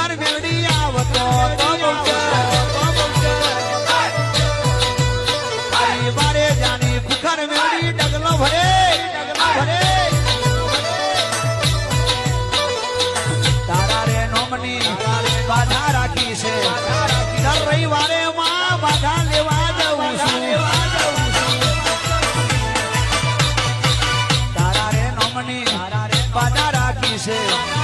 ભુખાર મેળડી આવતો તો બારે જાની ભુખાર મેળડી ડગલો ભરે તારા રે નોમની બાધા રાખી છે દર રવિવારે માં બાધા લેવા જવું છું તારા રે નોમની બાધા રાખી છે